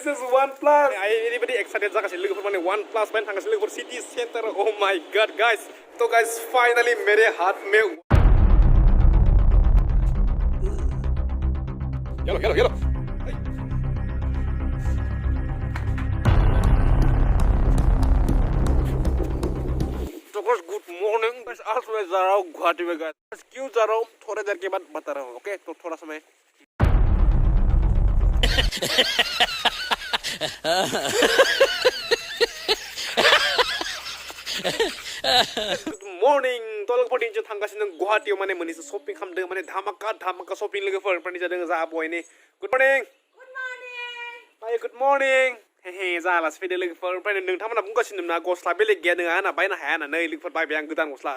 this is OnePlus. Anybody excited जागासिनो लोगोफोर माने OnePlus बायनो थांगासिनो लोगोफोर city centre. Oh my god guys. तो guys finally मेरे हाथ में Yellow. तो guys good morning. बस आज मैं जा रहा हूँ गुवाहाटी में guys. क्यों जा रहा हूँ थोड़ी देर के बाद बता रहा हूँ. ओके तो थोड़ा समय Good morning. तो लोग पढ़ी जो थांगासिनो गुवाहाटीयाव माने मोनसे शॉपिंग खालामदों माने धामाका शॉपिंग लोगोफोर पढ़ी जादों जा बयनि गुड मॉर्निं हाय गुड मॉर्निं हे जालास फैदो लोगोफोर ओमफ्राय नोंथांमोना बुंगासिनो ना गस्ला बेलेग गैया नोङा ना बायनो हाया ना नै लोगोफोर बायबाय आं गोदान गस्ला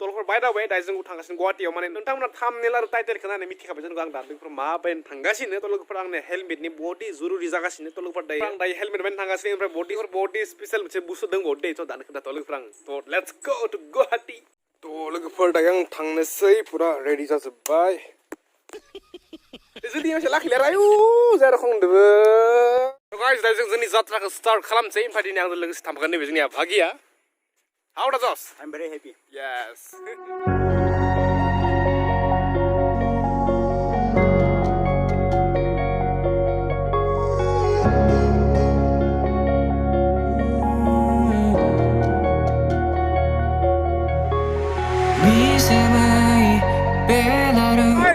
तलफोर बाय दावबाय दा जों थांगासिनो गुवाहाटीयाव माने नोंथांमोना थाम्बनेल आरो टाइटेलखौ नायनानै मिथिखाबाय जानो आं दा लोगोफोर मा बायनो थांगासिनो त लोगोफोर आंनो हेलमेटनि बडी जरुरी जागासिनो त लोगोफोर दायो आं दायो हेलमेट बायनो थांगासिनो ओमफ्राय बडी स्पेशल मोनसे बुस्थु दंबावो दे थ' दानो खोन्था त लोगोफोर आं थ' लेट्स गो टु गुवाहाटी त लोगोफोर दायो आं थांनोसै पुरा रेडि जाजोब्बाय जुदि एसे लाखिलाय आयु जाय रखम दबो गाइस दायो जों जोंनि जात्राखौ स्टार्ट खालामसै ओमफ्राय दिनै आंजों लोगोसे थांफागोन नैबे जोंनिया भागिया How does us? I'm very happy. Yes.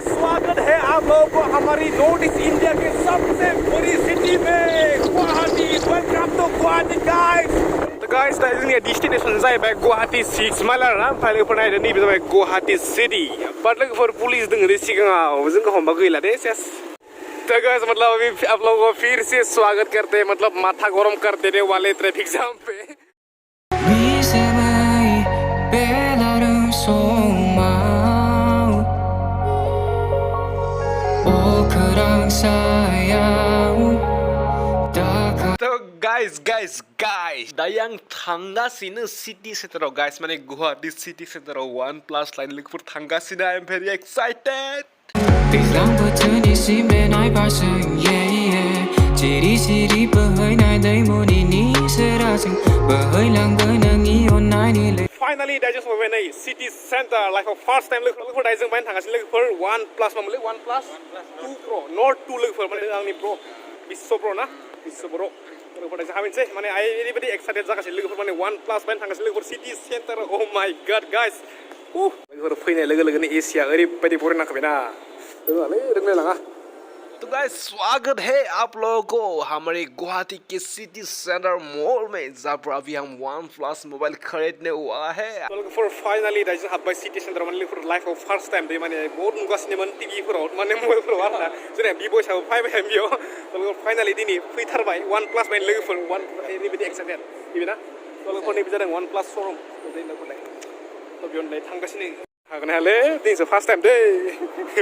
स्वागत है आप लोगों को हमारी नॉर्थ ईस्ट इंडिया के सबसे बड़ी सिटी में Guwahati welcome to Guwahati guys तो गाइस दा जोंनि डेस्टिनेशन जाहैबाय गुवाहाटी 6 माइल आरोना ओमफ्राय लोगोफोर नायदो नैबे जाबाय गुवाहाटी सिटी बाट लोगोफोर पुलिस दङ दे सिगाङाव जोंखौ हमबा गैला दे सेस तो गाइस मतलब अभी आप लोगों को फिर से स्वागत करते हैं मतलब माथा गरम कर देने वाले ट्रैफिक जाम पे तो guys दायो आं थांगासिनो सिटी सेन्टाराव गाइस माने गुवाहाटी सिटी सेन्टाराव OnePlus लाइन लोगोफोर थांगासिनो I am very excited दैज्लां बोथोरनि सिमनाय बारजों सिरि बोहैनाय दैमुनि निजोराजों बोहैलांगोन नोंनि अननायनि Finally दायो जों सफैबाय नै city centre like first time लोगोफोर दायो जों बायनो थांगासिनो लोगोफोर OnePlus मा मोनलै OnePlus 2 Pro Nord 2 लोगोफोर माने आंनि प्र बिस्व प्र ना बिस्व प्र लोगोफोर दायो हाबैनोसै माने ओरैबायदि एक्साइटेड जागासिनो लोगोफोर माने OnePlus बायनो थांगासिनो लोगोफोर city centre oh my god guys लोगोफोर फैनाय लोगो लोगोनो एसिया ओरैबायदि बरिं नांखाबायना रोंलाय लाङा तो गाइस स्वागत है आप लोगों को हमारे गुवाहाटी के सिटी सेंटर मॉल में जहाँ पर अभी हम OnePlus मोबाइल खरीदने हुआ है लोगोफोर फाइनली दायो जों हाबबाय सिटी सेंटर माने लोगोफोर लाइफआव फर्स्ट टाइम बे माने बहुत नुगासिनोमोन टिभिफोराव माने मबाइलफोराव आरोना जोंना बिबयसाबो फैबाय बेयाव लोगोफोर फाइनली दिनै फैथारबाय OnePlus बायनो लोगोफोर ओरैबायदि एक्साइटेड बेना लोगोफोर नैबे जादों OnePlus श'रुम जोंनाफोरलाय तो बेयाव दायो थांगासिनो हागोन हायालै दिनैसो फार्स्ट टाइम दै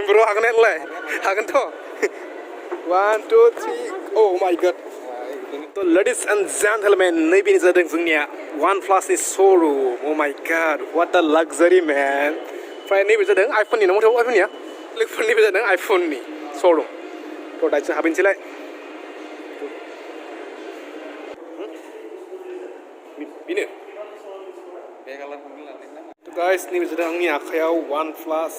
ब्र हागोन हायालाय हागोनथ' 1 2 3 oh my god तो ladies and gentlemen नैबे जादों जोंनिया OnePlus नि श'रुम oh my god what a luxury man ओमफ्राय नैबे जादों आइफोननि ना मथाव आइफोननिया लोगोफोर नैबे जादों आइफोननि श'रुम थ' दायो जों हाबैनोसैलाय बेनो guys नैबे जादों आंनि आखायाव OnePlus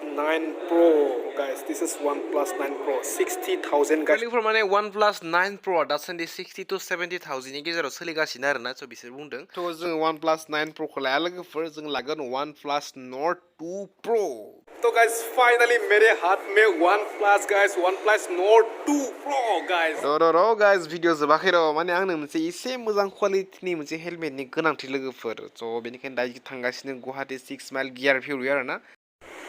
9 Pro guys this is OnePlus 9 Pro 60,000 guys लोगोफोर माने OnePlus 9 Pro दासान्दि 60 to 70,000 नि गेजेराव सोलिगासिनो आरोना स' बिसोर बुंदों थ' जों OnePlus 9 Pro खौ लाया लोगोफोर जों लागोन OnePlus Nord 2 Pro तो guys finally मेरे हाथ में OnePlus Nord 2 Pro guys र guys भिडिअ जोबाखै र माने आंनो मोनसे एसे मोजां क्वालिटिनि मोनसे हेलमेटनि गोनांथि लोगोफोर स' बेनिखायनो दायो थांगासिनो गुवाहाटी 6 माइल गियार फिउरि आरोना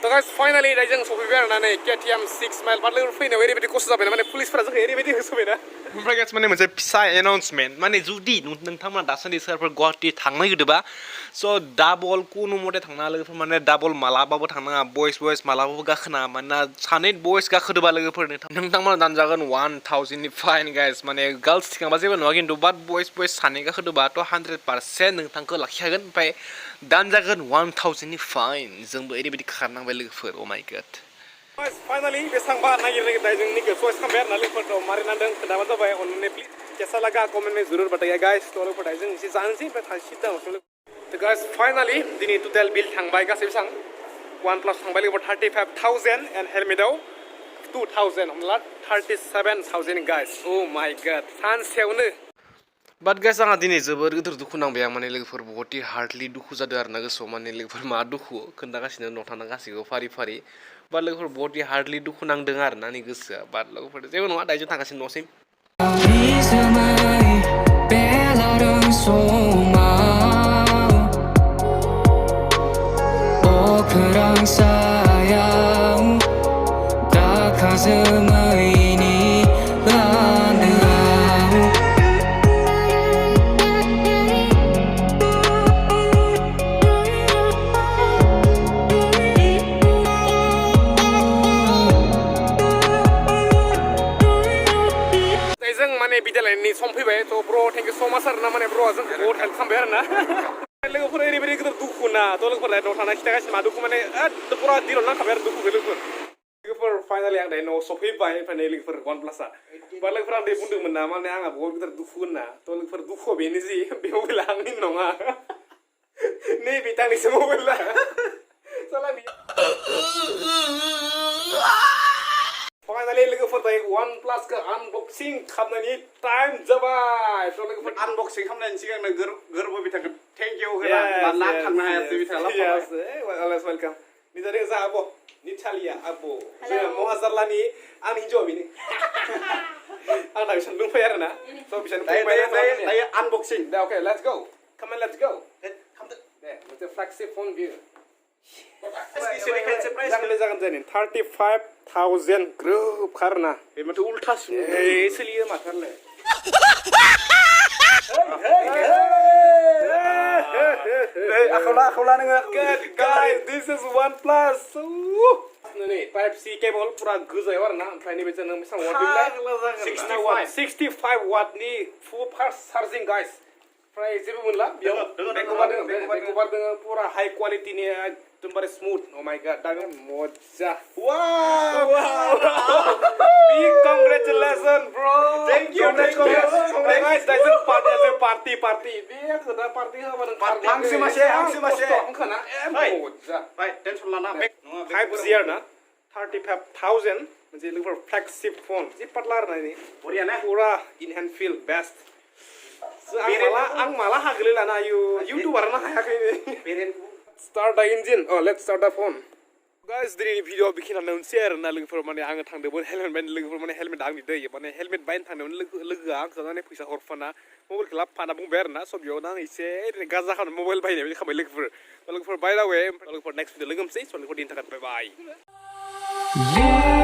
तो गाइस फाइनली दायो जों सफैबाय आरोना नै KTM 6 माइल बाद लोगोफोर फैनायाव ओरैबायदि खस्थ' जाबायना माने पुलिसफोरा जोंखौ ओरैबायदि होसोबायना ओमफ्राय गाइस माने मोनसे फिसा एनाउन्समेन्ट माने जुदि नोंथांमोना दासान्दि सोरफोर गुवाहाटी थांनो नागिरदोंबा स' डाबल कुनु मथे थांनाङा लोगोफोर माने डाबल मालाबाबो थांनाङा बयस मालाबाबो गाखोनाङा मानोना सानै बयस गाखोदोबा लोगोफोर नोंथांमोना दानजागोन 1000 नि फाइन गाइस माने गार्ल्स थिखांबा जेबो नङा खिन्थु बाट बयस सानै गाखोदोबाथ' 100% नोंथांखौ लाखिखागोन ओमफ्राय दानजागोन 1000 नि फाइन जोंबो ओरैबायदि खारनांबाय लोगोफोर oh my god फाइनली बे सांबा नागिरनाय जोंनिखौ चॉइस खालामबाय आरोना लोगोफोरखौ मारै नांदों खोन्थाबानो जाबाय अननानै प्लिज कैसा लगा कमेन्ट में जरूर बताइए गाइस तो लोगोफोर जों एसे जानोसै ओमफ्राय थांसै दा तो गाइस फाइनली दिनै टोटेल बिल थांबाय गासै बेसां OnePlus थांबाय लोगोफोर 35,000 एन्ड हेलमेटाव 2,000 हमला 37,000 गाइस ओ माय गॉड सानसेयावनो बाट गाइस आंहा दिनै जोबोर गिदिर दुखु नांबाय आं माने लोगोफोर बहुतै हार्डलि दुखु जादों आरोना गोसोआव माने लोगोफोर मा दुखु खोन्थागासिनो न' थाना गासैखौबो फारि फारि बाट लोगोफोर बहुतै हार्डलि दुखु नांदों आरोना आंनि गोसोआ बाट लोगोफोर जेबो नङा दायो जों थांगासिनो न'सिम Perang sayang tak semua ini landau जों माने बिदायलायनायनि सम फैबाय थ' ब्र थेंक इउ स' माच आरोना माने ब्र'आ जोंखौ बहुत हेल्प खालामबाय आरोना लोगोफोर ओरैबायदि गिदिर दुखु ना थ' लोगोफोर न'आव थाना खिथागासिनो मा दुखु माने फुरा दिनाव नांखाबाय आरो दुखुखौ लोगोफोर फाइनालि आं दायो न'आव सफैबाय ओमफ्राय नै लोगोफोर OnePlus-आ बा लोगोफोर आं दायो बुंदोंमोन ना माने आंहा बहुत गिदिर दुखु होनना थ' लोगोफोर दुखुआ बेनो जि बे मबाइला आंनि नङा नैबे आंनिसो मबाइला फाइनालि लोगोफोर दायो OnePlus-खौ आनबक्सिं खालामनायनि टाइम जाबाय थ' लोगोफोर आनबक्सिं खालामनायनि सिगांनो गोरबो बिथांखौ थेंक इउ होना लाना थांनो हायासै बिथाङा वेलकाम निजारे जा आब' निथालिया आब' जों महाजारलानि आंनि हिन्जावा बेनो आं दा बिसानो दंफायो आरोना स' बिसानो दायो आनबक्सिं दा अके let's go come on let's go दे मोनसे फ्लेगशिप फन बियो जागोन जागोन 35,000 ग्रोब खारना बे माथो उल्थासो सोलियो माथारलाय आखावला नोङो guys this is OnePlus नै टाइप C केबल पुरा गोजायाव आरोना ओमफ्राय नैबे जों बेसेबां वाट बिलाय 65 वाटनि फुल फास्ट चार्जिं गाइस ओमफ्राय जेबो मोनला बेयाव बेकअभार दङ पुरा हाई क्वालिटिनि एकदमबारे स्मुथ अ माय गॉड दा मजा wow big congratulation bro thank you guys दाइजों पार्टी बे खोदा पार्टी होबा नों हांसो मासे ओंखाना मजा भाई टेनसन लाना बेक 5G आरोना 35,000 मोनसे लोगोफोर फ्लेगशिप फन जि पातला आरोना नि बरिया ना पुरा इन हेन्ड फील बेस्ट आं माला हागोलै लाना इउट्यूबारानो हायाखै start the engine let's start the phone guys दिनैनि भिडिअ बेखिनियानो मोनसे आरोना लोगोफोर माने आङो थांदोंमोन हेलमेट बायनो लोगोफोर माने हेलमेट आंनि दै माने हेलमेट बायनो थांदोंमोन लोगोआ आंखौ माने फैसा हरफाना मबाइलखौ लाबोफाना बुंबाय आरोना स' बेयावनो आं एसे ओरैनो गाजा खालामनो मबाइल बायनाय बायदि खालामबाय लोगोफोर बाय दा वे लोगोफोर नेक्स्ट भिडिअ लोगो हमसै स' लोगोफोर दिननि थाखाय बाय बाय